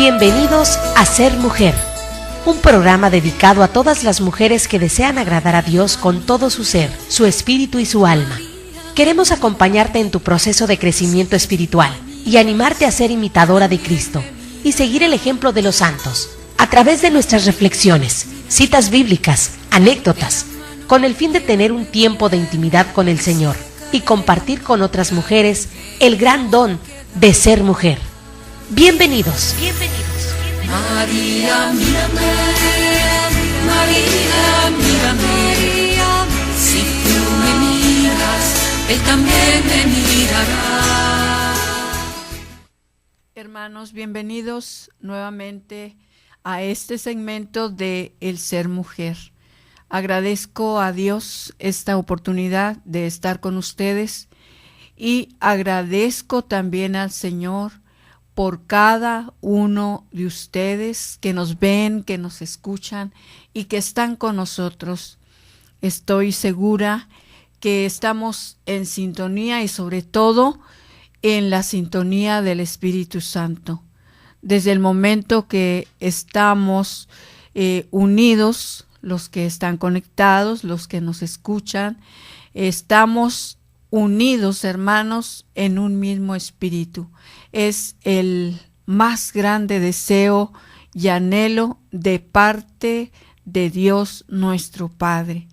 Bienvenidos a Ser Mujer, un programa dedicado a todas las mujeres que desean agradar a Dios con todo su ser, su espíritu y su alma. Queremos acompañarte en tu proceso de crecimiento espiritual y animarte a ser imitadora de Cristo y seguir el ejemplo de los santos a través de nuestras reflexiones, citas bíblicas, anécdotas, con el fin de tener un tiempo de intimidad con el Señor y compartir con otras mujeres el gran don de ser mujer. Bienvenidos. María, mírame, María, mírame, si tú me miras, Él también me mirará. Hermanos, bienvenidos nuevamente a este segmento de El Ser Mujer. Agradezco a Dios esta oportunidad de estar con ustedes y agradezco también al Señor por cada uno de ustedes que nos ven, que nos escuchan y que están con nosotros. Estoy segura que estamos en sintonía y sobre todo en la sintonía del Espíritu Santo. Desde el momento que estamos unidos, los que están conectados, los que nos escuchan, estamos unidos, hermanos, en un mismo espíritu. Es el más grande deseo y anhelo de parte de Dios nuestro Padre.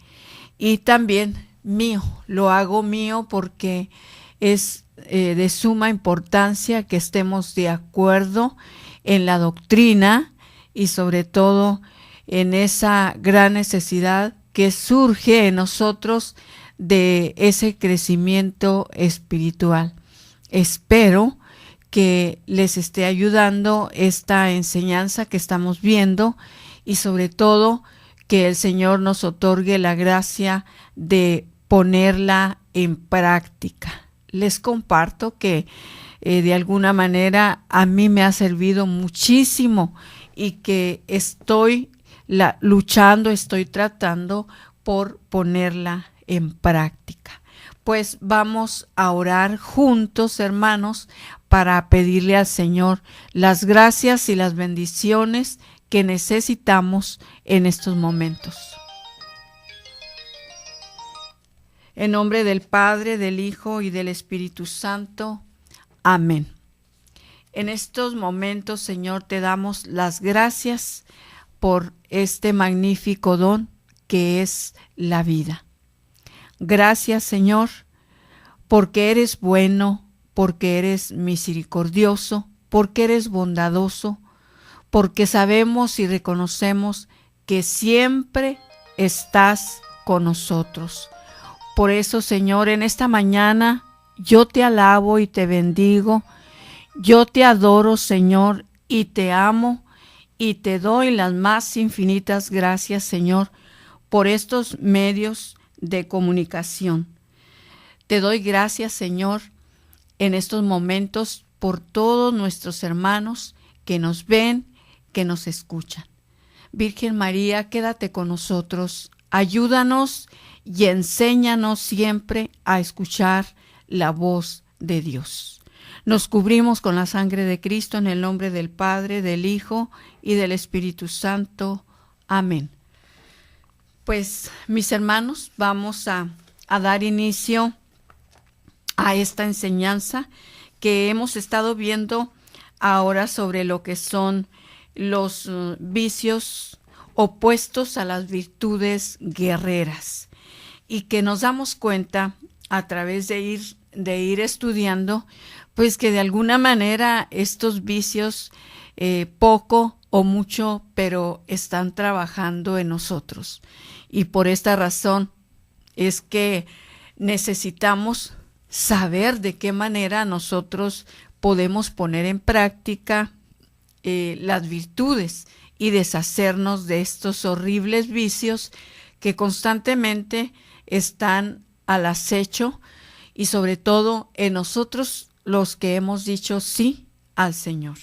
Y también mío, lo hago mío porque es de suma importancia que estemos de acuerdo en la doctrina y sobre todo en esa gran necesidad que surge en nosotros de ese crecimiento espiritual. Espero que les esté ayudando esta enseñanza que estamos viendo y sobre todo que el Señor nos otorgue la gracia de ponerla en práctica. Les comparto que de alguna manera a mí me ha servido muchísimo y que estoy luchando, estoy tratando por ponerla en práctica. Pues vamos a orar juntos, hermanos, para pedirle al Señor las gracias y las bendiciones que necesitamos en estos momentos. En nombre del Padre, del Hijo y del Espíritu Santo. Amén. En estos momentos, Señor, te damos las gracias por este magnífico don que es la vida. Gracias, Señor, porque eres bueno, porque eres misericordioso, porque eres bondadoso, porque sabemos y reconocemos que siempre estás con nosotros. Por eso, Señor, en esta mañana yo te alabo y te bendigo, yo te adoro, Señor, y te amo, y te doy las más infinitas gracias, Señor, por estos medios de comunicación. Te doy gracias, Señor, en estos momentos por todos nuestros hermanos que nos ven, que nos escuchan. Virgen María, quédate con nosotros, ayúdanos y enséñanos siempre a escuchar la voz de Dios. Nos cubrimos con la sangre de Cristo en el nombre del Padre, del Hijo y del Espíritu Santo. Amén. Pues, mis hermanos, vamos a dar inicio a esta enseñanza que hemos estado viendo ahora sobre lo que son los vicios opuestos a las virtudes guerreras y que nos damos cuenta a través de ir estudiando, pues que de alguna manera estos vicios poco o mucho, pero están trabajando en nosotros. Y por esta razón es que necesitamos saber de qué manera nosotros podemos poner en práctica las virtudes y deshacernos de estos horribles vicios que constantemente están al acecho y sobre todo en nosotros los que hemos dicho sí al Señor.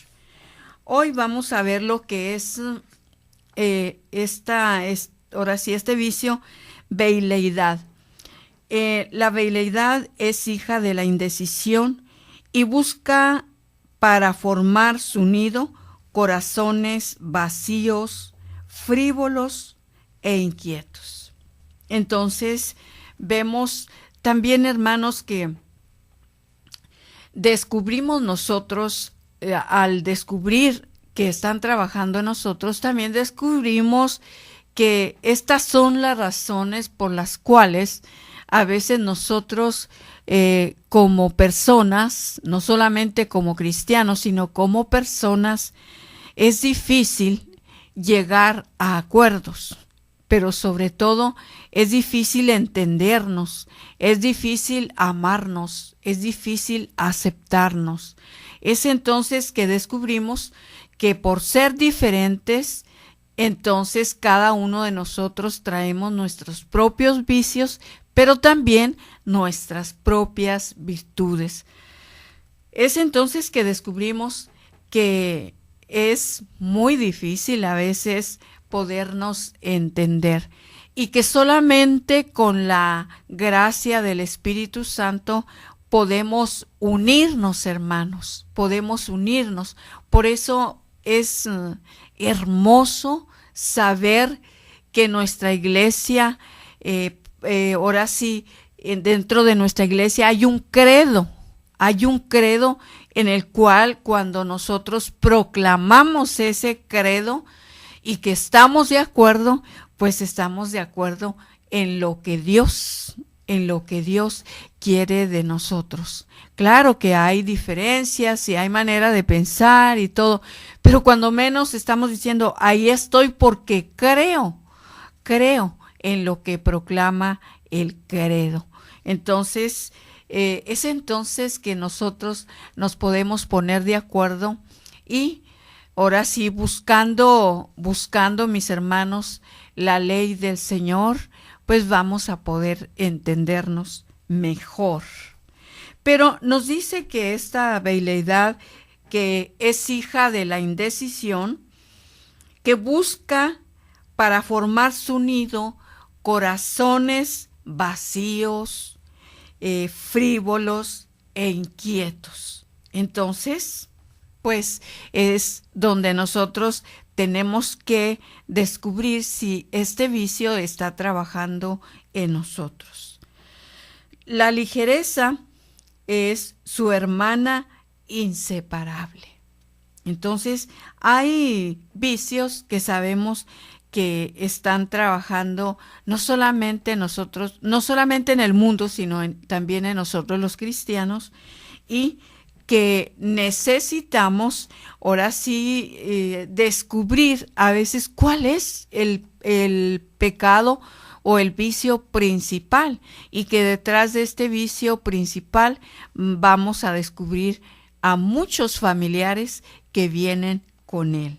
Hoy vamos a ver lo que es este vicio, veleidad. La veleidad es hija de la indecisión y busca para formar su nido corazones vacíos, frívolos e inquietos. Entonces, vemos también, hermanos, que descubrimos nosotros, al descubrir que están trabajando en nosotros, también descubrimos que estas son las razones por las cuales a veces nosotros como personas, no solamente como cristianos, sino como personas, es difícil llegar a acuerdos, pero sobre todo es difícil entendernos, es difícil amarnos, es difícil aceptarnos. Es entonces que descubrimos que por ser diferentes, entonces cada uno de nosotros traemos nuestros propios vicios, pero también nuestras propias virtudes. Es entonces que descubrimos que es muy difícil a veces podernos entender y que solamente con la gracia del Espíritu Santo podemos unirnos, hermanos, podemos unirnos. Por eso es hermoso saber que nuestra iglesia, ahora sí, dentro de nuestra iglesia hay un credo en el cual cuando nosotros proclamamos ese credo y que estamos de acuerdo, pues estamos de acuerdo en lo que Dios quiere de nosotros. Claro que hay diferencias y hay manera de pensar y todo, pero cuando menos estamos diciendo, ahí estoy porque creo en lo que proclama el credo. Entonces, es entonces que nosotros nos podemos poner de acuerdo y ahora sí, buscando, mis hermanos, la ley del Señor, pues vamos a poder entendernos mejor. Pero nos dice que esta veleidad, que es hija de la indecisión, que busca para formar su nido corazones vacíos, frívolos e inquietos. Entonces, pues es donde nosotros tenemos que descubrir si este vicio está trabajando en nosotros. La ligereza es su hermana inseparable. Entonces, hay vicios que sabemos que están trabajando no solamente en nosotros, no solamente en el mundo, sino también en nosotros los cristianos, y que necesitamos ahora sí descubrir a veces cuál es el pecado o el vicio principal, y que detrás de este vicio principal vamos a descubrir a muchos familiares que vienen con él.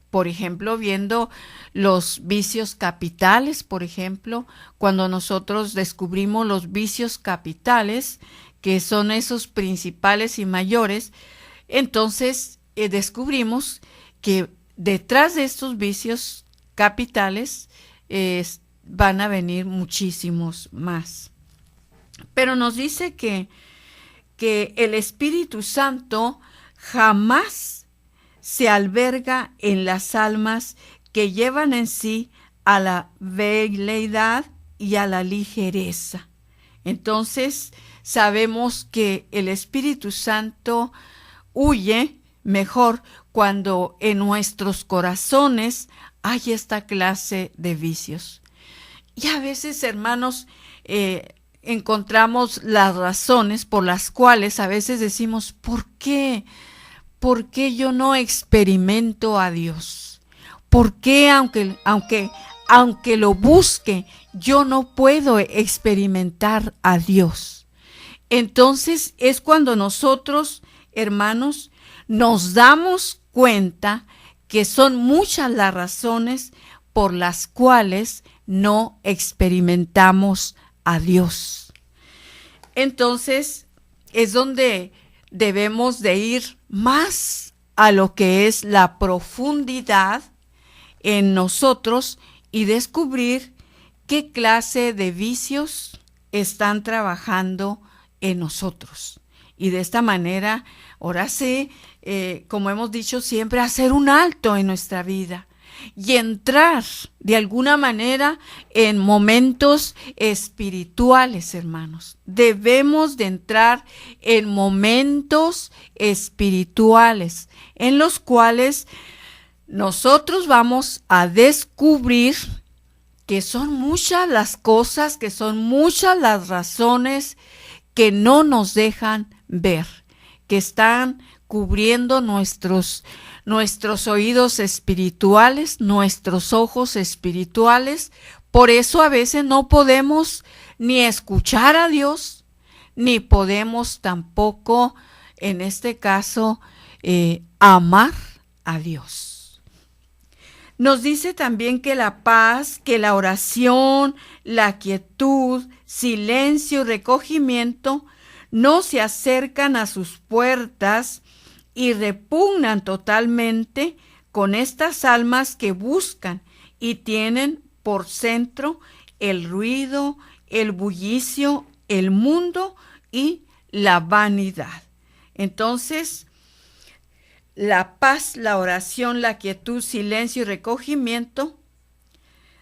Por ejemplo, viendo los vicios capitales, por ejemplo, cuando nosotros descubrimos los vicios capitales, que son esos principales y mayores, entonces descubrimos que detrás de estos vicios capitales van a venir muchísimos más. Pero nos dice que el Espíritu Santo jamás se alberga en las almas que llevan en sí a la veleidad y a la ligereza. Entonces, sabemos que el Espíritu Santo huye mejor cuando en nuestros corazones hay esta clase de vicios. Y a veces, hermanos, encontramos las razones por las cuales a veces decimos, ¿por qué? ¿Por qué yo no experimento a Dios? ¿Por qué aunque lo busque, yo no puedo experimentar a Dios? Entonces es cuando nosotros, hermanos, nos damos cuenta que son muchas las razones por las cuales no experimentamos a Dios. Entonces es donde debemos de ir más a lo que es la profundidad en nosotros y descubrir qué clase de vicios están trabajando en nosotros Y de esta manera, ahora sí, como hemos dicho siempre, hacer un alto en nuestra vida y entrar de alguna manera en momentos espirituales, hermanos. Debemos de entrar en momentos espirituales en los cuales nosotros vamos a descubrir que son muchas las cosas, que son muchas las razones que no nos dejan ver, que están cubriendo nuestros oídos espirituales, nuestros ojos espirituales. Por eso a veces no podemos ni escuchar a Dios, ni podemos tampoco, en este caso, amar a Dios. Nos dice también que la paz, que la oración, la quietud, silencio y recogimiento no se acercan a sus puertas y repugnan totalmente con estas almas que buscan y tienen por centro el ruido, el bullicio, el mundo y la vanidad. Entonces, la paz, la oración, la quietud, silencio y recogimiento,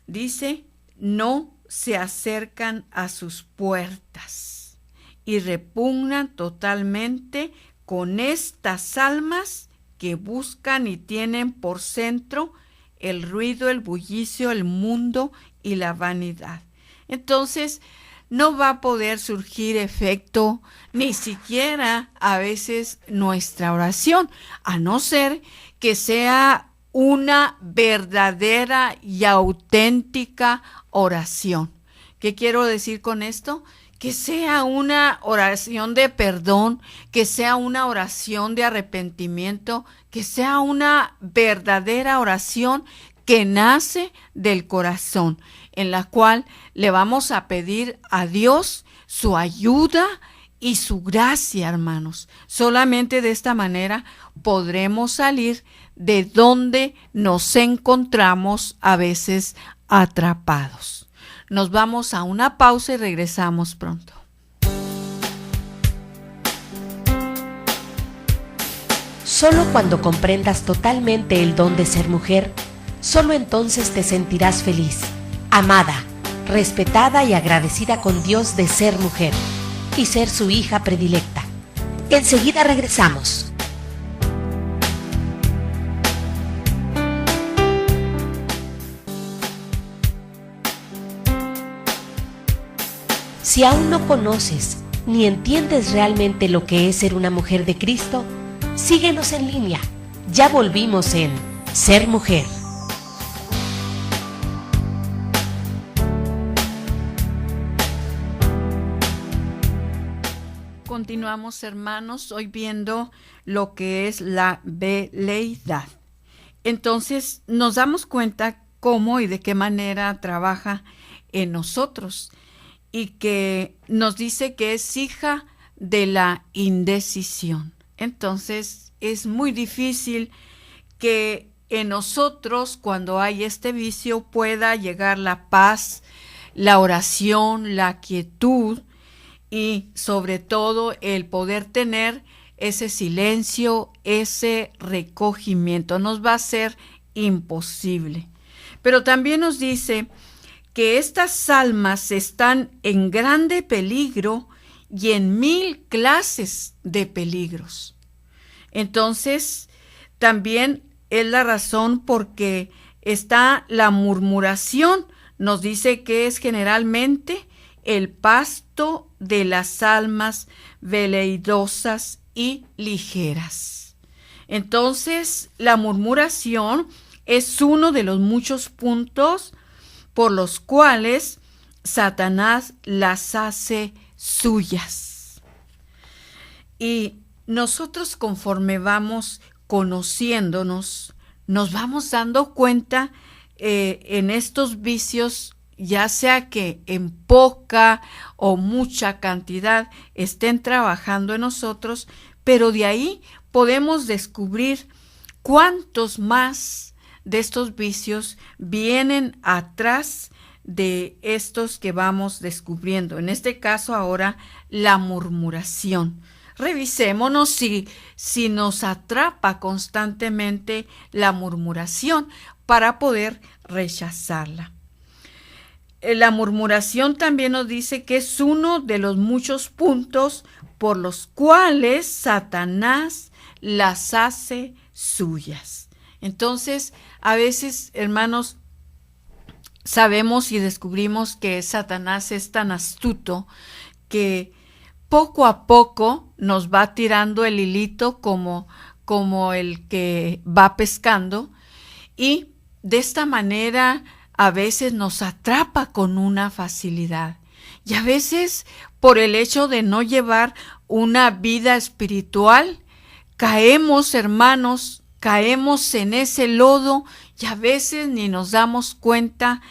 dice, no se acercan a sus puertas y repugnan totalmente con estas almas que buscan y tienen por centro el ruido, el bullicio, el mundo y la vanidad. Entonces, no va a poder surgir efecto ni siquiera a veces nuestra oración, a no ser que sea una verdadera y auténtica oración. ¿Qué quiero decir con esto? Que sea una oración de perdón, que sea una oración de arrepentimiento, que sea una verdadera oración que nace del corazón, en la cual le vamos a pedir a Dios su ayuda y su gracia, hermanos. Solamente de esta manera podremos salir de donde nos encontramos a veces atrapados. Nos vamos a una pausa y regresamos pronto. Solo cuando comprendas totalmente el don de ser mujer, solo entonces te sentirás feliz, amada, respetada y agradecida con Dios de ser mujer y ser su hija predilecta. Enseguida regresamos. Si aún no conoces ni entiendes realmente lo que es ser una mujer de Cristo, síguenos en línea. Ya volvimos en Ser Mujer. Continuamos, hermanos, hoy viendo lo que es la veleidad. Entonces, nos damos cuenta cómo y de qué manera trabaja en nosotros y que nos dice que es hija de la indecisión. Entonces, es muy difícil que en nosotros, cuando hay este vicio, pueda llegar la paz, la oración, la quietud, y sobre todo el poder tener ese silencio, ese recogimiento. Nos va a ser imposible. Pero también nos dice que estas almas están en grande peligro y en 1000 clases de peligros. Entonces, también es la razón porque está la murmuración. Nos dice que es generalmente el pasto de las almas veleidosas y ligeras. Entonces, la murmuración es uno de los muchos puntos por los cuales Satanás las hace suyas. Y nosotros, conforme vamos conociéndonos, nos vamos dando cuenta en estos vicios, ya sea que en poca o mucha cantidad estén trabajando en nosotros, pero de ahí podemos descubrir cuántos más de estos vicios vienen atrás de estos que vamos descubriendo. En este caso ahora, la murmuración. revisémonos si nos atrapa constantemente la murmuración para poder rechazarla. La murmuración también nos dice que es uno de los muchos puntos por los cuales Satanás las hace suyas. Entonces, a veces, hermanos, sabemos y descubrimos que Satanás es tan astuto que poco a poco nos va tirando el hilito como el que va pescando, y de esta manera a veces nos atrapa con una facilidad. Y a veces, por el hecho de no llevar una vida espiritual, caemos, hermanos, caemos en ese lodo y a veces ni nos damos cuenta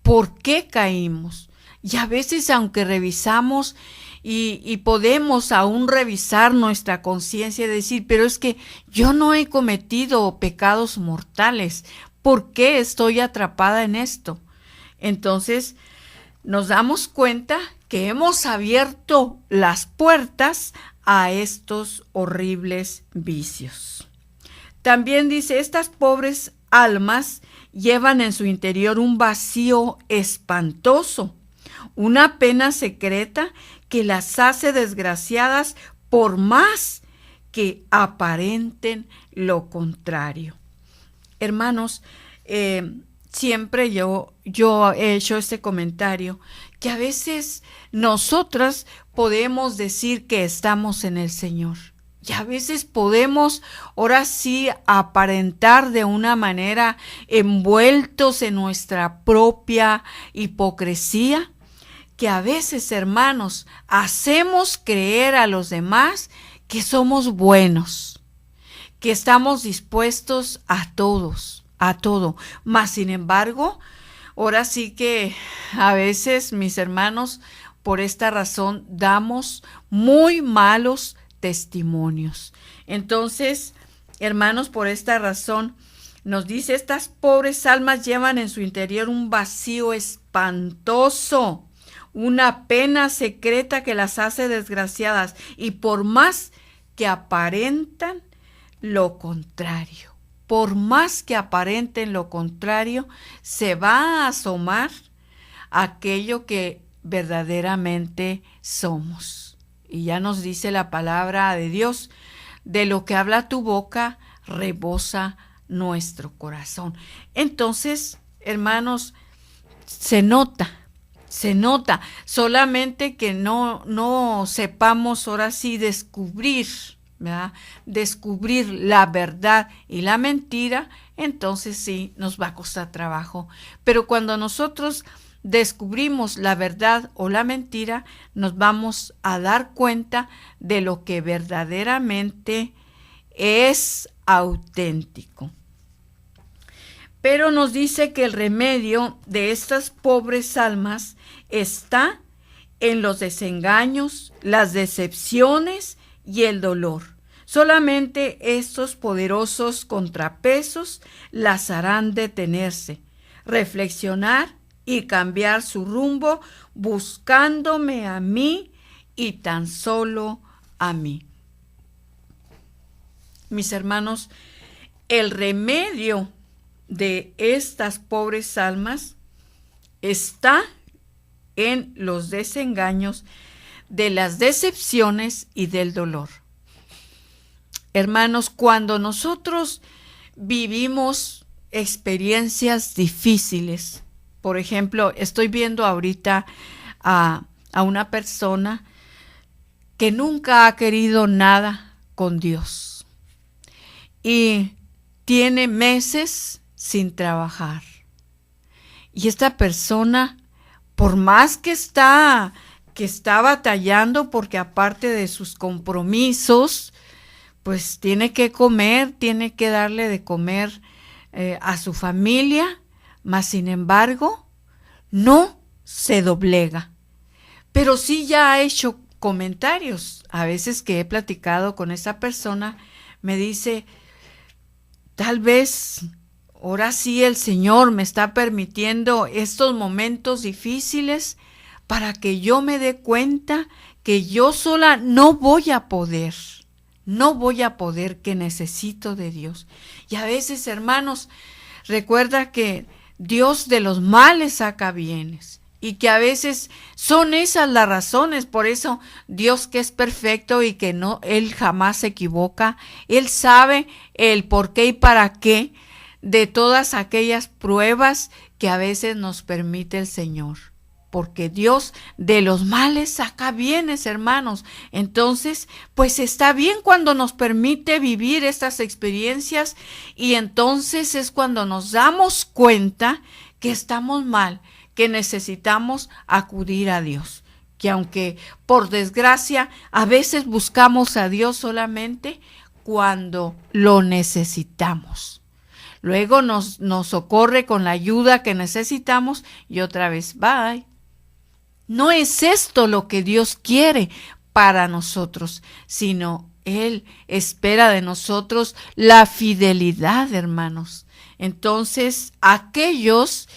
por qué caímos. Y a veces, aunque revisamos y podemos aún revisar nuestra conciencia y decir, pero es que yo no he cometido pecados mortales, ¿por qué estoy atrapada en esto? Entonces, nos damos cuenta que hemos abierto las puertas a estos horribles vicios. También dice, estas pobres almas llevan en su interior un vacío espantoso, una pena secreta que las hace desgraciadas por más que aparenten lo contrario. Hermanos, siempre yo he hecho este comentario, que a veces nosotras podemos decir que estamos en el Señor. Y a veces podemos, ahora sí, aparentar de una manera envueltos en nuestra propia hipocresía, que a veces, hermanos, hacemos creer a los demás que somos buenos, que estamos dispuestos a todo. Mas, sin embargo, ahora sí que a veces, mis hermanos, por esta razón damos muy malos testimonios. Entonces, hermanos, por esta razón nos dice, estas pobres almas llevan en su interior un vacío espantoso, una pena secreta que las hace desgraciadas, y por más que aparentan lo contrario, se va a asomar aquello que verdaderamente somos. Y ya nos dice la palabra de Dios, de lo que habla tu boca, rebosa nuestro corazón. Entonces, hermanos, se nota, solamente que no sepamos ahora sí descubrir, ¿verdad? Descubrir la verdad y la mentira, entonces sí nos va a costar trabajo. Pero cuando nosotros descubrimos la verdad o la mentira, nos vamos a dar cuenta de lo que verdaderamente es auténtico. Pero nos dice que el remedio de estas pobres almas está en los desengaños, las decepciones y el dolor. Solamente estos poderosos contrapesos las harán detenerse, reflexionar y cambiar su rumbo, buscándome a mí y tan solo a mí. Mis hermanos, el remedio de estas pobres almas está en los desengaños, de las decepciones y del dolor. Hermanos, cuando nosotros vivimos experiencias difíciles, por ejemplo, estoy viendo ahorita a una persona que nunca ha querido nada con Dios y tiene meses sin trabajar. Y esta persona, por más que está batallando, porque aparte de sus compromisos, pues tiene que comer, tiene que darle de comer a su familia, mas sin embargo, no se doblega. Pero sí ya ha hecho comentarios. A veces que he platicado con esa persona, me dice, tal vez ahora sí el Señor me está permitiendo estos momentos difíciles para que yo me dé cuenta que yo sola no voy a poder, que necesito de Dios. Y a veces, hermanos, recuerda que Dios de los males saca bienes y que a veces son esas las razones. Por eso Dios, que es perfecto y que no, Él jamás se equivoca, Él sabe el por qué y para qué de todas aquellas pruebas que a veces nos permite el Señor. Porque Dios de los males saca bienes, hermanos. Entonces, pues está bien cuando nos permite vivir estas experiencias, y entonces es cuando nos damos cuenta que estamos mal, que necesitamos acudir a Dios. Que aunque por desgracia a veces buscamos a Dios solamente cuando lo necesitamos. Luego nos socorre con la ayuda que necesitamos y otra vez, bye. No es esto lo que Dios quiere para nosotros, sino Él espera de nosotros la fidelidad, hermanos. Entonces, aquellos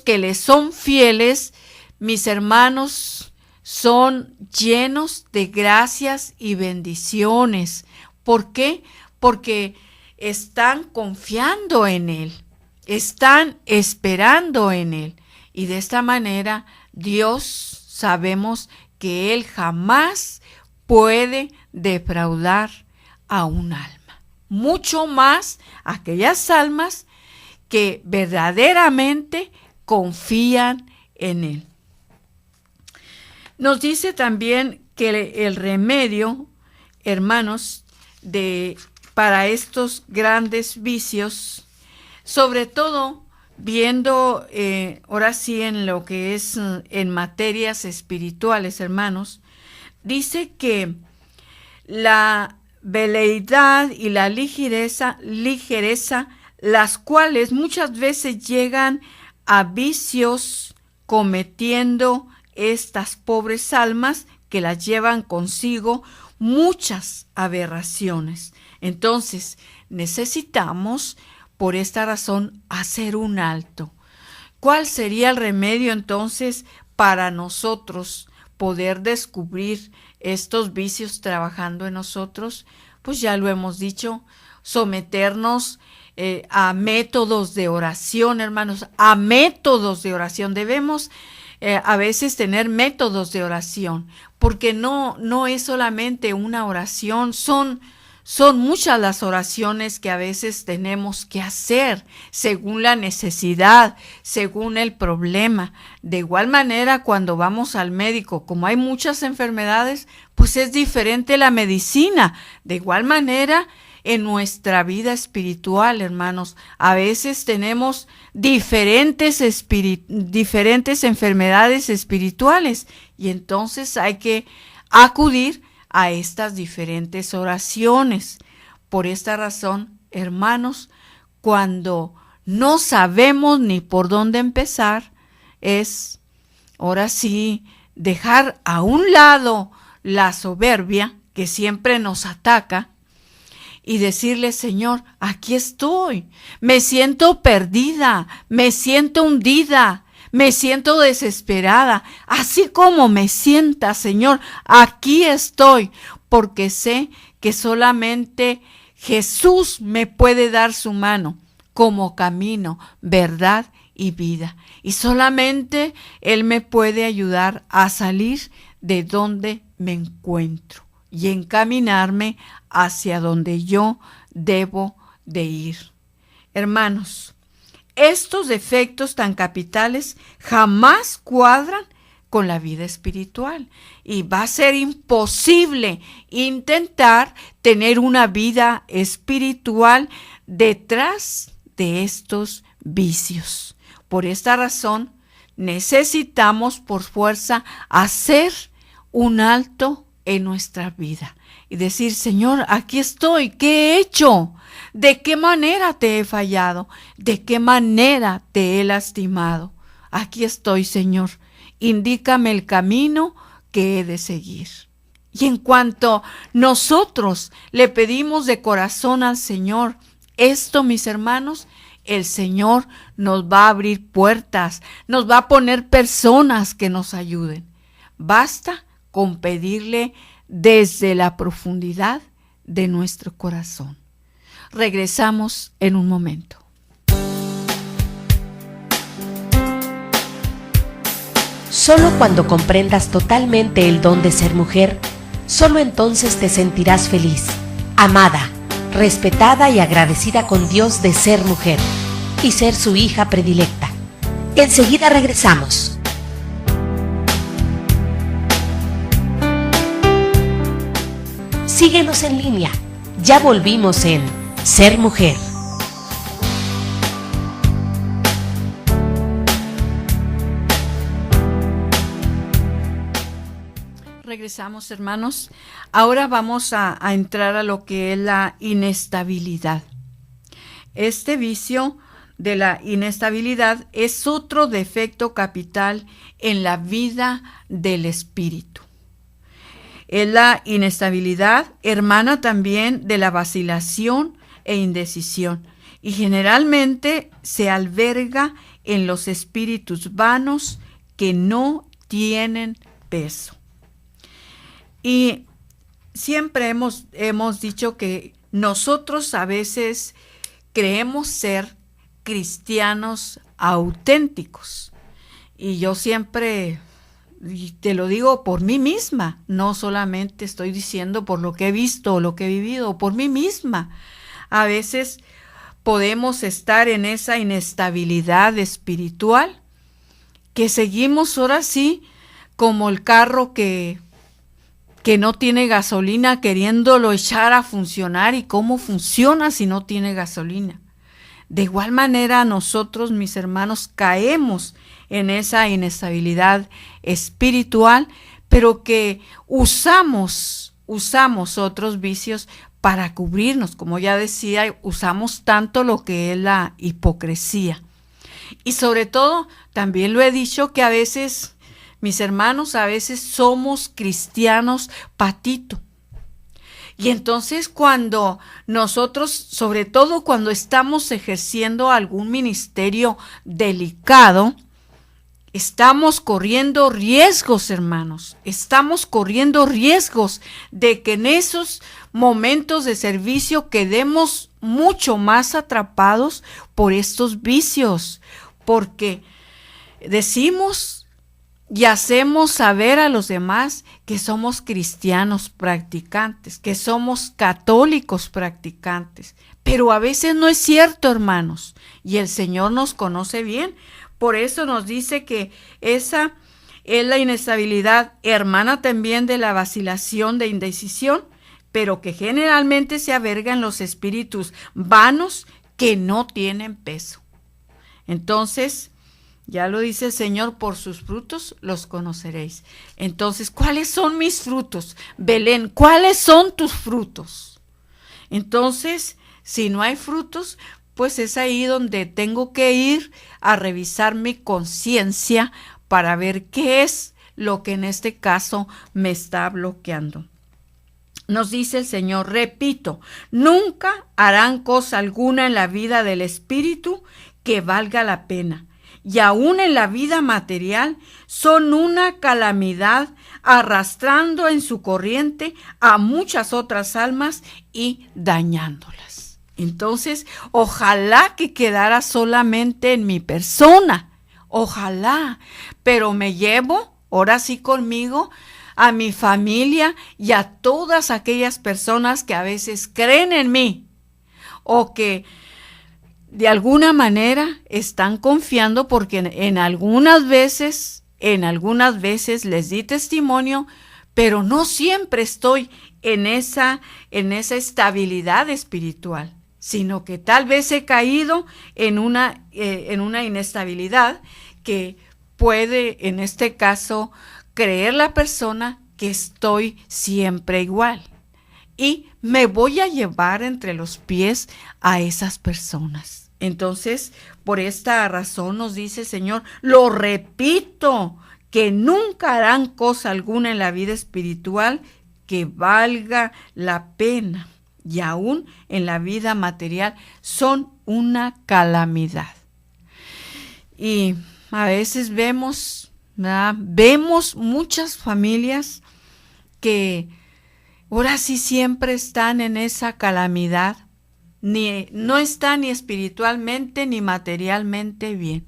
que le son fieles, mis hermanos, son llenos de gracias y bendiciones. ¿Por qué? Porque están confiando en Él, están esperando en Él. Y de esta manera, Dios, sabemos que Él jamás puede defraudar a un alma. Mucho más aquellas almas que verdaderamente confían en Él. Nos dice también que el remedio, hermanos, para estos grandes vicios, sobre todo viendo ahora sí en lo que es en materias espirituales, hermanos, dice que la veleidad y la ligereza, las cuales muchas veces llegan a vicios, cometiendo estas pobres almas que las llevan consigo muchas aberraciones. Entonces, necesitamos, por esta razón, hacer un alto. ¿Cuál sería el remedio entonces para nosotros poder descubrir estos vicios trabajando en nosotros? Pues ya lo hemos dicho, someternos a métodos de oración, hermanos, a métodos de oración. Debemos a veces tener métodos de oración, porque no es solamente una oración, son muchas las oraciones que a veces tenemos que hacer según la necesidad, según el problema. De igual manera, cuando vamos al médico, como hay muchas enfermedades, pues es diferente la medicina. De igual manera, en nuestra vida espiritual, hermanos, a veces tenemos diferentes enfermedades espirituales, y entonces hay que acudir a estas diferentes oraciones. Por esta razón, hermanos, cuando no sabemos ni por dónde empezar, es ahora sí dejar a un lado la soberbia que siempre nos ataca y decirle: Señor, aquí estoy, me siento perdida, me siento hundida, me siento desesperada. Así como me sienta, Señor, aquí estoy, porque sé que solamente Jesús me puede dar su mano como camino, verdad y vida. Y solamente Él me puede ayudar a salir de donde me encuentro y encaminarme hacia donde yo debo de ir. Hermanos, estos defectos tan capitales jamás cuadran con la vida espiritual, y va a ser imposible intentar tener una vida espiritual detrás de estos vicios. Por esta razón, necesitamos por fuerza hacer un alto en nuestra vida y decir: Señor, aquí estoy, ¿qué he hecho? ¿De qué manera te he fallado? ¿De qué manera te he lastimado? Aquí estoy, Señor, indícame el camino que he de seguir. Y en cuanto nosotros le pedimos de corazón al Señor esto, mis hermanos, el Señor nos va a abrir puertas, nos va a poner personas que nos ayuden. Basta con pedirle desde la profundidad de nuestro corazón. Regresamos en un momento. Solo cuando comprendas totalmente el don de ser mujer, solo entonces te sentirás feliz, amada, respetada y agradecida con Dios de ser mujer y ser su hija predilecta. Enseguida regresamos. Síguenos en línea. Ya volvimos en Ser Mujer. Regresamos, hermanos. Ahora vamos a entrar a lo que es la inestabilidad. Este vicio de la inestabilidad es otro defecto capital en la vida del espíritu. Es la inestabilidad, hermana también de la vacilación e indecisión, y generalmente se alberga en los espíritus vanos que no tienen peso. Y siempre hemos dicho que nosotros a veces creemos ser cristianos auténticos. Y yo siempre, y te lo digo por mí misma, no solamente estoy diciendo por lo que he visto o lo que he vivido, por mí misma. A veces podemos estar en esa inestabilidad espiritual que seguimos ahora sí como el carro que no tiene gasolina, queriéndolo echar a funcionar. ¿Y cómo funciona si no tiene gasolina? De igual manera nosotros, mis hermanos, caemos en esa inestabilidad espiritual, pero que usamos otros vicios para cubrirnos. Como ya decía, usamos tanto lo que es la hipocresía. Y sobre todo, también lo he dicho, que a veces, mis hermanos, a veces somos cristianos patito. Y entonces cuando nosotros, sobre todo cuando estamos ejerciendo algún ministerio delicado, estamos corriendo riesgos, hermanos. Estamos corriendo riesgos de que en esos momentos de servicio quedemos mucho más atrapados por estos vicios, porque decimos y hacemos saber a los demás que somos cristianos practicantes, que somos católicos practicantes. Pero a veces no es cierto, hermanos, y el Señor nos conoce bien. Por eso nos dice que esa es la inestabilidad, hermana también de la vacilación, de indecisión, pero que generalmente se alberga en los espíritus vanos que no tienen peso. Entonces, ya lo dice el Señor, por sus frutos los conoceréis. Entonces, ¿cuáles son mis frutos? Belén, ¿cuáles son tus frutos? Entonces, si no hay frutos, pues es ahí donde tengo que ir a revisar mi conciencia para ver qué es lo que en este caso me está bloqueando. Nos dice el Señor, repito, nunca harán cosa alguna en la vida del espíritu que valga la pena. Y aún en la vida material son una calamidad, arrastrando en su corriente a muchas otras almas y dañándolas. Entonces, ojalá que quedara solamente en mi persona, ojalá, pero me llevo, ahora sí conmigo, a mi familia y a todas aquellas personas que a veces creen en mí o que de alguna manera están confiando, porque en algunas veces les di testimonio, pero no siempre estoy en esa estabilidad espiritual, sino que tal vez he caído en una inestabilidad que puede, en este caso, creer la persona que estoy siempre igual. Y me voy a llevar entre los pies a esas personas. Entonces, por esta razón nos dice el Señor, lo repito, que nunca harán cosa alguna en la vida espiritual que valga la pena. Y aún en la vida material son una calamidad. Y a veces vemos muchas familias que ahora sí siempre están en esa calamidad, no están ni espiritualmente ni materialmente bien.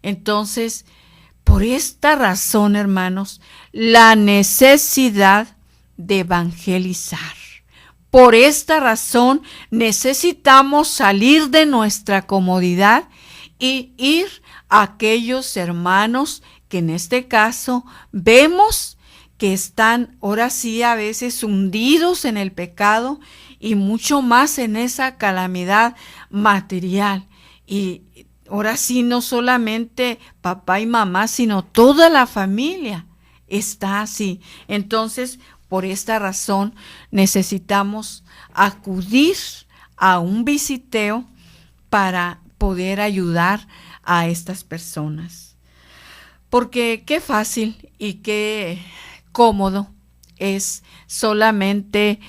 Entonces, por esta razón, hermanos, la necesidad de evangelizar. Por esta razón necesitamos salir de nuestra comodidad y ir a aquellos hermanos que en este caso vemos que están ahora sí a veces hundidos en el pecado y mucho más en esa calamidad material. Y ahora sí no solamente papá y mamá, sino toda la familia está así. Entonces, por esta razón necesitamos acudir a un visiteo para poder ayudar a estas personas. Porque qué fácil y qué cómodo es solamente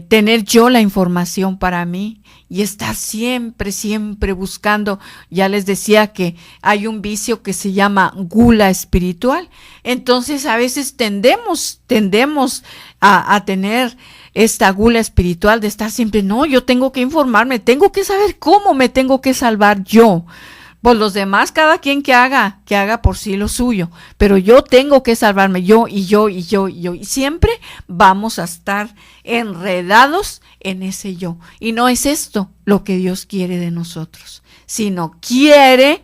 tener yo la información para mí y estar siempre buscando. Ya les decía que hay un vicio que se llama gula espiritual. Entonces a veces tendemos a tener esta gula espiritual de estar siempre, no, yo tengo que informarme, tengo que saber cómo me tengo que salvar yo. Pues los demás, cada quien que haga por sí lo suyo, pero yo tengo que salvarme, yo. Y siempre vamos a estar enredados en ese yo. Y no es esto lo que Dios quiere de nosotros, sino quiere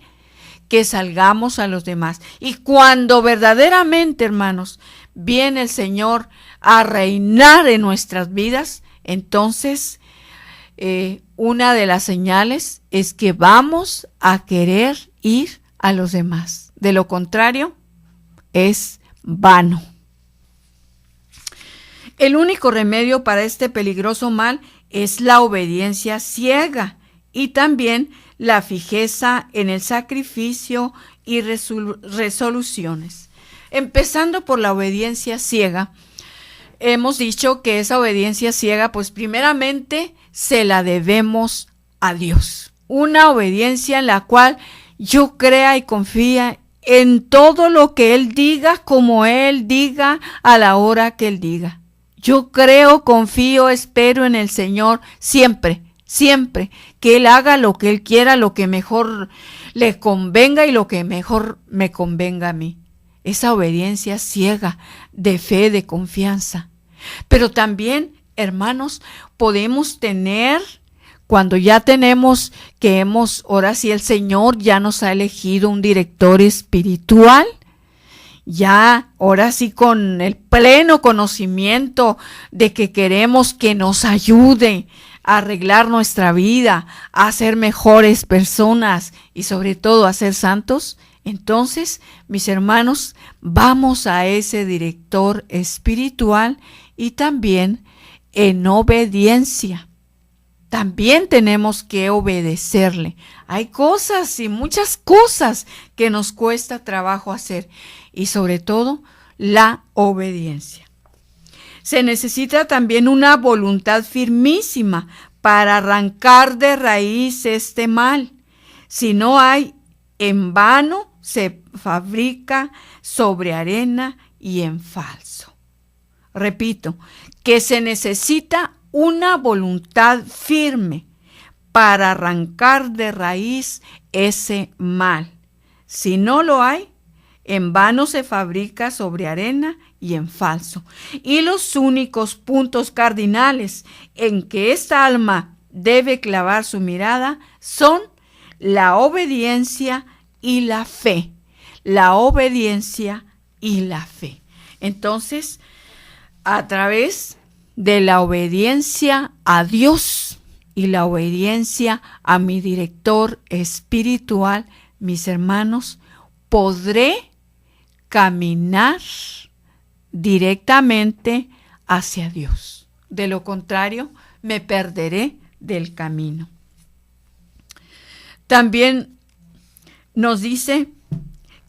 que salgamos a los demás. Y cuando verdaderamente, hermanos, viene el Señor a reinar en nuestras vidas, entonces una de las señales es que vamos a querer ir a los demás. De lo contrario, es vano. El único remedio para este peligroso mal es la obediencia ciega y también la fijeza en el sacrificio y resoluciones. Empezando por la obediencia ciega, hemos dicho que esa obediencia ciega, pues primeramente se la debemos a Dios. Una obediencia en la cual yo crea y confía en todo lo que Él diga, como Él diga, a la hora que Él diga. Yo creo, confío, espero en el Señor siempre, que Él haga lo que Él quiera, lo que mejor le convenga y lo que mejor me convenga a mí. Esa obediencia ciega, de fe, de confianza. Pero también, hermanos, podemos tener, cuando ya tenemos que ahora sí el Señor ya nos ha elegido un director espiritual, ya ahora sí con el pleno conocimiento de que queremos que nos ayude a arreglar nuestra vida, a ser mejores personas y sobre todo a ser santos. Entonces, mis hermanos, vamos a ese director espiritual y también en obediencia. También tenemos que obedecerle. Hay cosas y muchas cosas que nos cuesta trabajo hacer y sobre todo la obediencia. Se necesita también una voluntad firmísima para arrancar de raíz este mal. Si no hay, en vano se fabrica sobre arena y en falso. Repito, que se necesita una voluntad firme para arrancar de raíz ese mal. Si no lo hay, en vano se fabrica sobre arena y en falso. Y los únicos puntos cardinales en que esta alma debe clavar su mirada son la obediencia y la fe. La obediencia y la fe. Entonces, a través de la obediencia a Dios y la obediencia a mi director espiritual, mis hermanos, podré caminar directamente hacia Dios. De lo contrario, me perderé del camino. También nos dice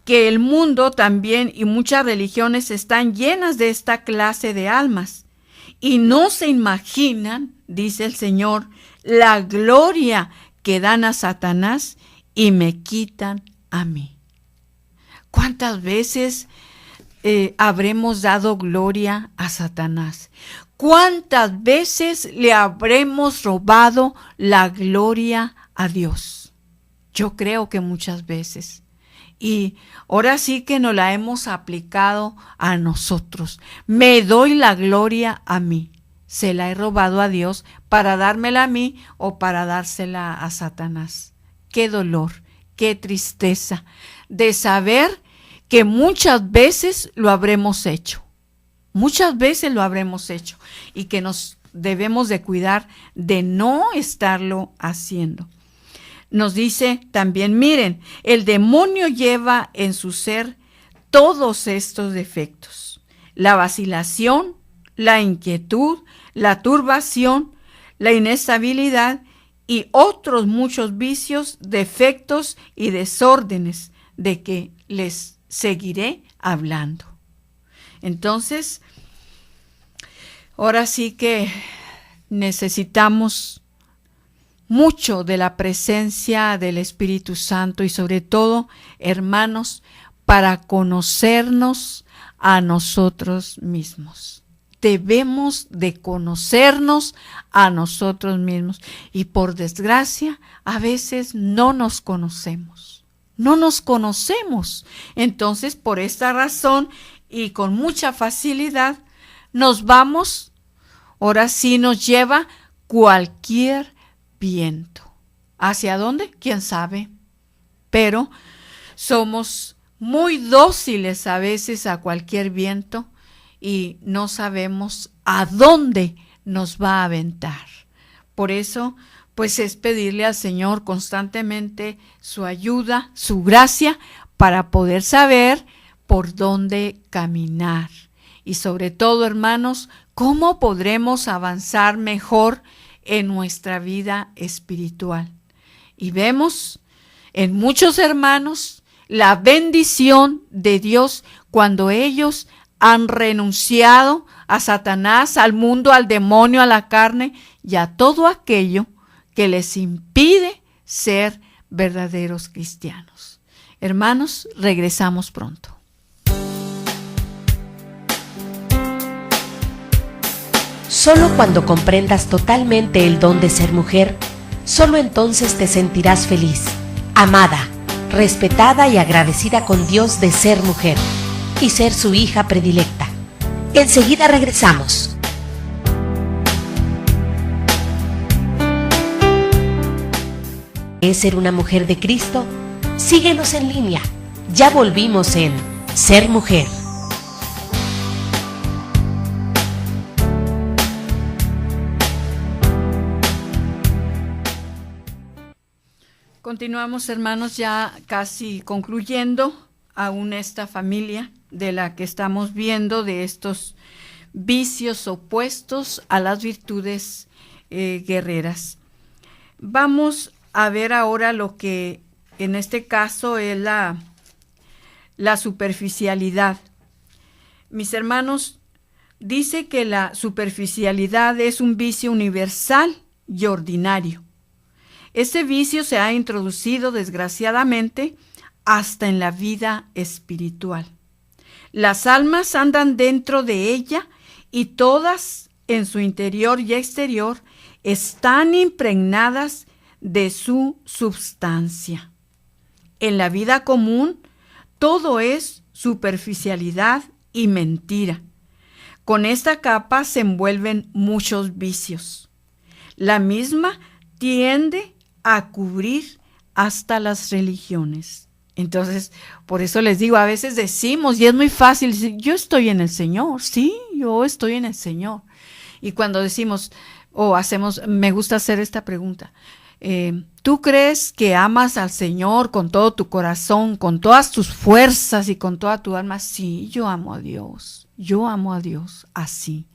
que el mundo también y muchas religiones están llenas de esta clase de almas y no se imaginan, dice el Señor, la gloria que dan a Satanás y me quitan a mí. ¿Cuántas veces habremos dado gloria a Satanás? ¿Cuántas veces le habremos robado la gloria a Dios? Yo creo que muchas veces. Y ahora sí que nos la hemos aplicado a nosotros. Me doy la gloria a mí. Se la he robado a Dios para dármela a mí o para dársela a Satanás. Qué dolor, qué tristeza de saber que muchas veces lo habremos hecho. Muchas veces lo habremos hecho y que nos debemos de cuidar de no estarlo haciendo. Nos dice también, miren, el demonio lleva en su ser todos estos defectos: la vacilación, la inquietud, la turbación, la inestabilidad y otros muchos vicios, defectos y desórdenes de que les seguiré hablando. Entonces, ahora sí que necesitamos mucho de la presencia del Espíritu Santo y sobre todo, hermanos, para conocernos a nosotros mismos. Debemos de conocernos a nosotros mismos y por desgracia a veces no nos conocemos. No nos conocemos. Entonces, por esta razón y con mucha facilidad nos vamos, ahora sí nos lleva cualquier viento. ¿Hacia dónde? ¿Quién sabe? Pero somos muy dóciles a veces a cualquier viento y no sabemos a dónde nos va a aventar. Por eso, pues es pedirle al Señor constantemente su ayuda, su gracia, para poder saber por dónde caminar. Y sobre todo, hermanos, cómo podremos avanzar mejor en nuestra vida espiritual. Y vemos en muchos hermanos la bendición de Dios cuando ellos han renunciado a Satanás, al mundo, al demonio, a la carne y a todo aquello que les impide ser verdaderos cristianos. Hermanos, regresamos pronto. Solo cuando comprendas totalmente el don de ser mujer, solo entonces te sentirás feliz, amada, respetada y agradecida con Dios de ser mujer y ser su hija predilecta. Enseguida regresamos. ¿Es ser una mujer de Cristo? Síguenos en línea. Ya volvimos en Ser Mujer. Continuamos, hermanos, ya casi concluyendo aún esta familia de la que estamos viendo, de estos vicios opuestos a las virtudes guerreras. Vamos a ver ahora lo que en este caso es la superficialidad. Mis hermanos, dice que la superficialidad es un vicio universal y ordinario. Ese vicio se ha introducido desgraciadamente hasta en la vida espiritual. Las almas andan dentro de ella y todas en su interior y exterior están impregnadas de su substancia. En la vida común todo es superficialidad y mentira. Con esta capa se envuelven muchos vicios. La misma tiende a cubrir hasta las religiones. Entonces, por eso les digo, a veces decimos, y es muy fácil decir, yo estoy en el Señor, sí, yo estoy en el Señor. Y cuando decimos, me gusta hacer esta pregunta, ¿tú crees que amas al Señor con todo tu corazón, con todas tus fuerzas y con toda tu alma? Sí, yo amo a Dios así.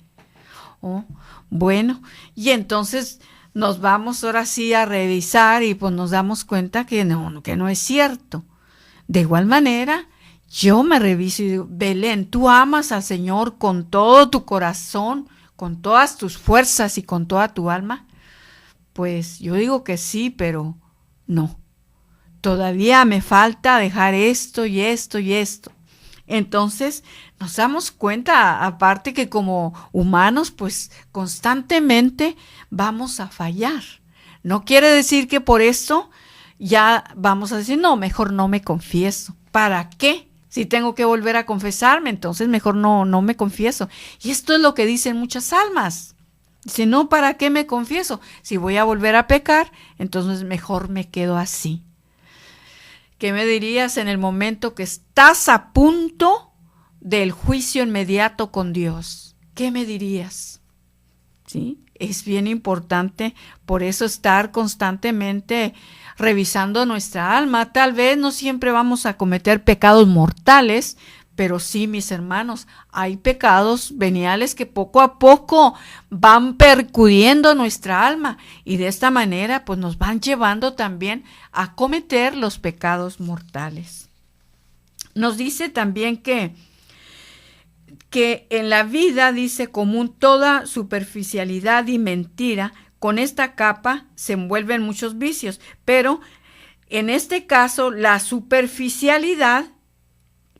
Bueno, y entonces nos vamos ahora sí a revisar y pues nos damos cuenta que no es cierto. De igual manera, yo me reviso y digo, Belén, ¿tú amas al Señor con todo tu corazón, con todas tus fuerzas y con toda tu alma? Pues yo digo que sí, pero no. Todavía me falta dejar esto y esto y esto. Entonces nos damos cuenta, aparte que como humanos, pues constantemente vamos a fallar. No quiere decir que por eso ya vamos a decir, no, mejor no me confieso. ¿Para qué? Si tengo que volver a confesarme, entonces mejor no me confieso. Y esto es lo que dicen muchas almas. Dice, no, ¿para qué me confieso? Si voy a volver a pecar, entonces mejor me quedo así. ¿Qué me dirías en el momento que estás a punto del juicio inmediato con Dios? ¿Qué me dirías? ¿Sí? Es bien importante, por eso estar constantemente revisando nuestra alma. Tal vez no siempre vamos a cometer pecados mortales, pero sí, mis hermanos, hay pecados veniales que poco a poco van percudiendo nuestra alma y de esta manera pues nos van llevando también a cometer los pecados mortales. Nos dice también que en la vida, dice, común toda superficialidad y mentira, con esta capa se envuelven muchos vicios, pero en este caso la superficialidad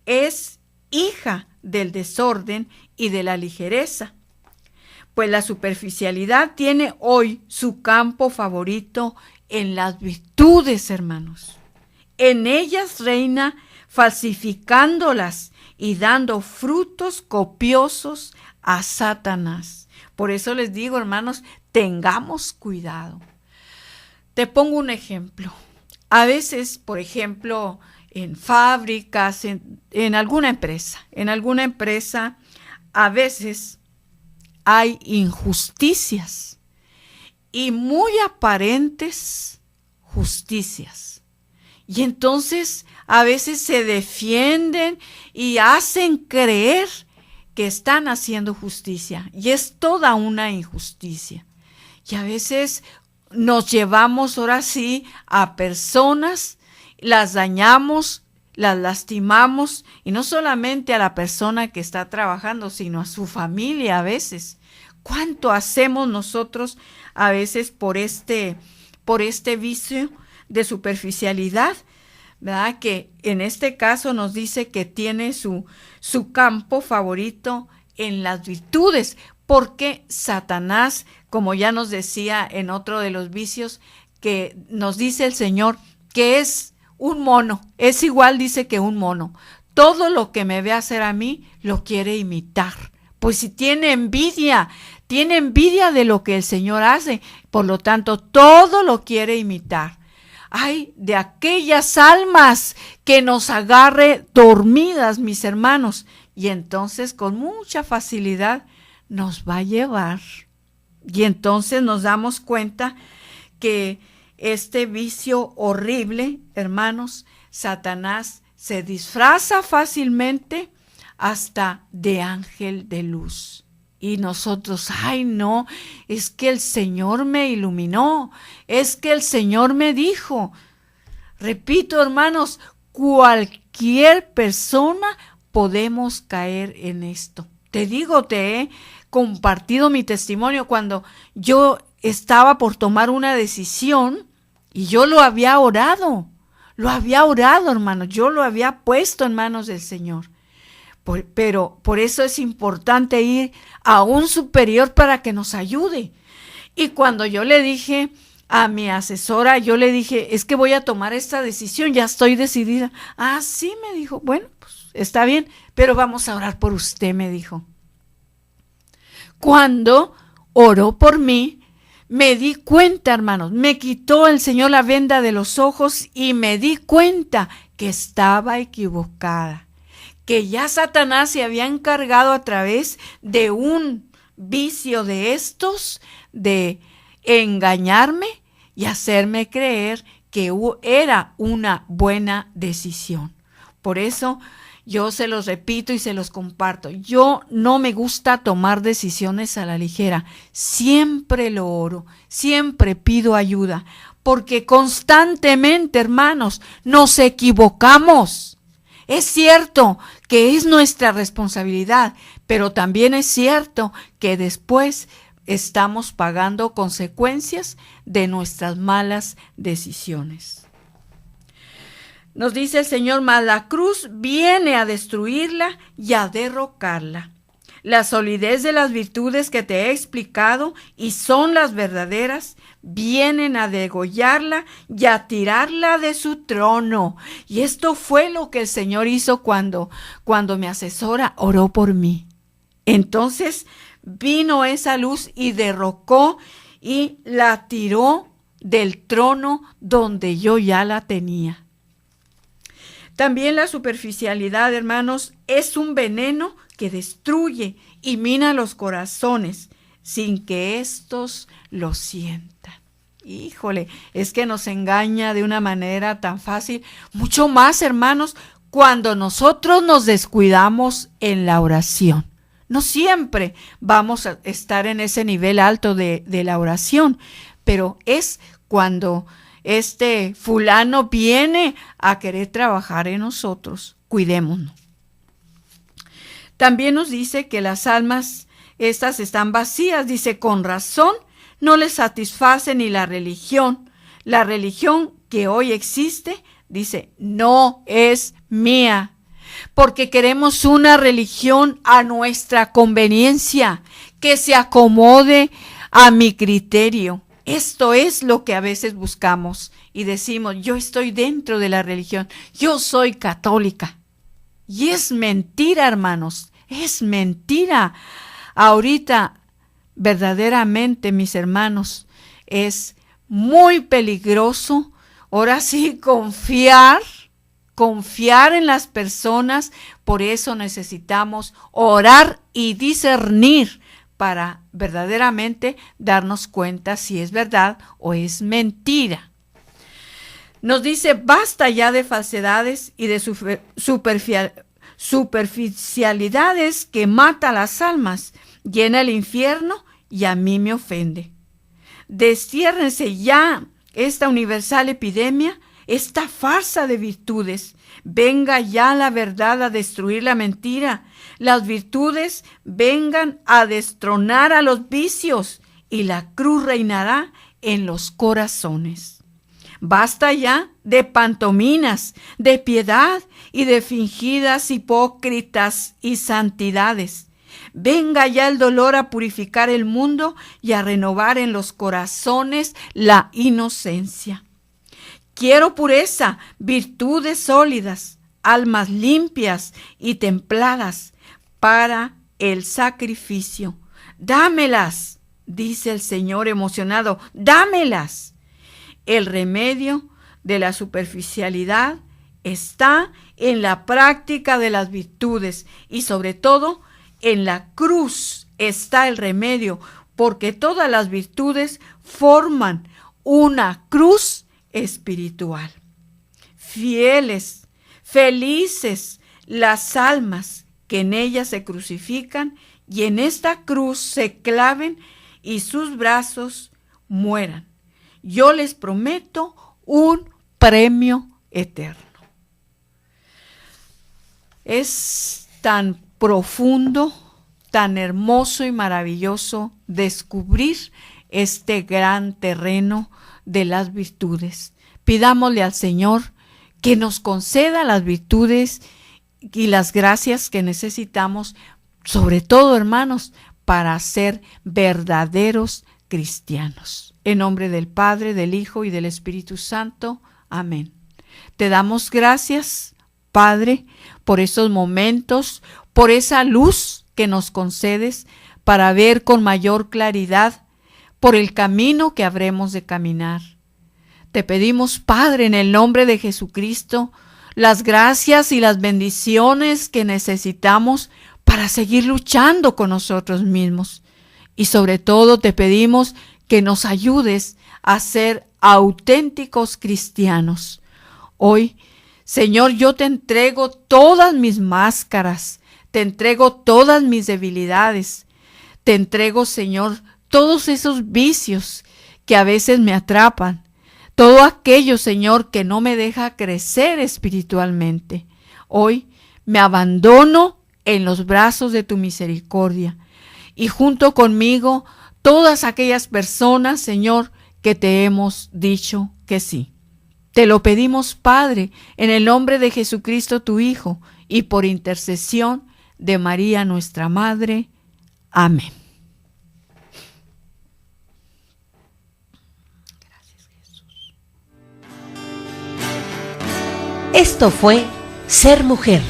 es hija del desorden y de la ligereza, pues la superficialidad tiene hoy su campo favorito en las virtudes, hermanos. En ellas reina falsificándolas y dando frutos copiosos a Satanás. Por eso les digo, hermanos, tengamos cuidado. Te pongo un ejemplo. A veces, por ejemplo, en fábricas, en alguna empresa, a veces hay injusticias y muy aparentes justicias. Y entonces a veces se defienden y hacen creer que están haciendo justicia y es toda una injusticia. Y a veces nos llevamos ahora sí a personas, las dañamos, las lastimamos, y no solamente a la persona que está trabajando, sino a su familia a veces. ¿Cuánto hacemos nosotros a veces por este vicio de superficialidad? ¿Verdad? Que en este caso nos dice que tiene su campo favorito en las virtudes, porque Satanás, como ya nos decía en otro de los vicios, que nos dice el Señor, que es un mono, es igual, dice, que un mono. Todo lo que me ve hacer a mí, lo quiere imitar. Pues si tiene envidia de lo que el Señor hace, por lo tanto, todo lo quiere imitar. Ay, de aquellas almas que nos agarre dormidas, mis hermanos, y entonces con mucha facilidad nos va a llevar. Y entonces nos damos cuenta que este vicio horrible, hermanos, Satanás se disfraza fácilmente hasta de ángel de luz. Y nosotros, ay no, es que el Señor me iluminó, es que el Señor me dijo. Repito, hermanos, cualquier persona podemos caer en esto. Te digo, te he compartido mi testimonio cuando yo estaba por tomar una decisión y yo lo había orado, hermanos, yo lo había puesto en manos del Señor. Pero por eso es importante ir a un superior para que nos ayude. Y cuando yo le dije a mi asesora, yo le dije, es que voy a tomar esta decisión, ya estoy decidida. Ah, sí, me dijo, bueno, pues está bien, pero vamos a orar por usted, me dijo. Cuando oró por mí, me di cuenta, hermanos, me quitó el Señor la venda de los ojos y me di cuenta que estaba equivocada, que ya Satanás se había encargado a través de un vicio de estos, de engañarme y hacerme creer que era una buena decisión. Por eso yo se los repito y se los comparto. Yo no me gusta tomar decisiones a la ligera. Siempre lo oro, siempre pido ayuda, porque constantemente, hermanos, nos equivocamos. Es cierto que es nuestra responsabilidad, pero también es cierto que después estamos pagando consecuencias de nuestras malas decisiones. Nos dice el Señor, mas la cruz viene a destruirla y a derrocarla. La solidez de las virtudes que te he explicado y son las verdaderas, vienen a degollarla y a tirarla de su trono. Y esto fue lo que el Señor hizo cuando mi asesora oró por mí. Entonces vino esa luz y derrocó y la tiró del trono donde yo ya la tenía. También la superficialidad, hermanos, es un veneno que destruye y mina los corazones sin que éstos lo sientan. Híjole, es que nos engaña de una manera tan fácil. Mucho más, hermanos, cuando nosotros nos descuidamos en la oración. No siempre vamos a estar en ese nivel alto de la oración, pero es cuando este fulano viene a querer trabajar en nosotros. Cuidémonos. También nos dice que las almas, estas están vacías. Dice, con razón no les satisface ni la religión. La religión que hoy existe, dice, no es mía. Porque queremos una religión a nuestra conveniencia, que se acomode a mi criterio. Esto es lo que a veces buscamos y decimos, yo estoy dentro de la religión, yo soy católica. Y es mentira, hermanos, es mentira. Ahorita, verdaderamente, mis hermanos, es muy peligroso, ahora sí, confiar en las personas. Por eso necesitamos orar y discernir para verdaderamente darnos cuenta si es verdad o es mentira. Nos dice, basta ya de falsedades y de superficialidades que mata las almas, llena el infierno y a mí me ofende. Destiérrense ya esta universal epidemia, esta farsa de virtudes. Venga ya la verdad a destruir la mentira. Las virtudes vengan a destronar a los vicios y la cruz reinará en los corazones. Basta ya de pantominas, de piedad y de fingidas hipócritas y santidades. Venga ya el dolor a purificar el mundo y a renovar en los corazones la inocencia. Quiero pureza, virtudes sólidas, almas limpias y templadas para el sacrificio. Dámelas, dice el Señor emocionado, dámelas. El remedio de la superficialidad está en la práctica de las virtudes y sobre todo en la cruz está el remedio, porque todas las virtudes forman una cruz espiritual. Fieles, felices las almas que en ella se crucifican y en esta cruz se claven y sus brazos mueran. Yo les prometo un premio eterno. Es tan profundo, tan hermoso y maravilloso descubrir este gran terreno de las virtudes. Pidámosle al Señor que nos conceda las virtudes y las gracias que necesitamos, sobre todo, hermanos, para ser verdaderos cristianos. En nombre del Padre, del Hijo y del Espíritu Santo. Amén. Te damos gracias, Padre, por esos momentos, por esa luz que nos concedes para ver con mayor claridad por el camino que habremos de caminar. Te pedimos, Padre, en el nombre de Jesucristo, las gracias y las bendiciones que necesitamos para seguir luchando con nosotros mismos. Y sobre todo te pedimos que nos ayudes a ser auténticos cristianos. Hoy, Señor, yo te entrego todas mis máscaras, te entrego todas mis debilidades, te entrego, Señor, todos esos vicios que a veces me atrapan, todo aquello, Señor, que no me deja crecer espiritualmente. Hoy me abandono en los brazos de tu misericordia y junto conmigo todas aquellas personas, Señor, que te hemos dicho que sí. Te lo pedimos, Padre, en el nombre de Jesucristo, tu Hijo, y por intercesión de María, nuestra Madre. Amén. Gracias, Jesús. Esto fue Ser Mujer.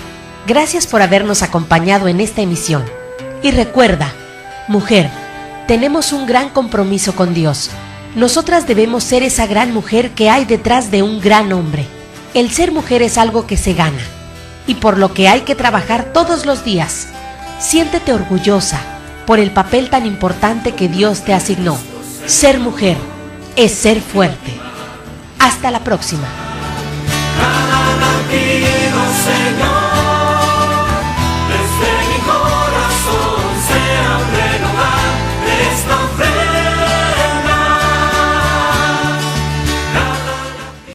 Gracias por habernos acompañado en esta emisión. Y recuerda, mujer, tenemos un gran compromiso con Dios. Nosotras debemos ser esa gran mujer que hay detrás de un gran hombre. El ser mujer es algo que se gana y por lo que hay que trabajar todos los días. Siéntete orgullosa por el papel tan importante que Dios te asignó. Ser mujer es ser fuerte. Hasta la próxima.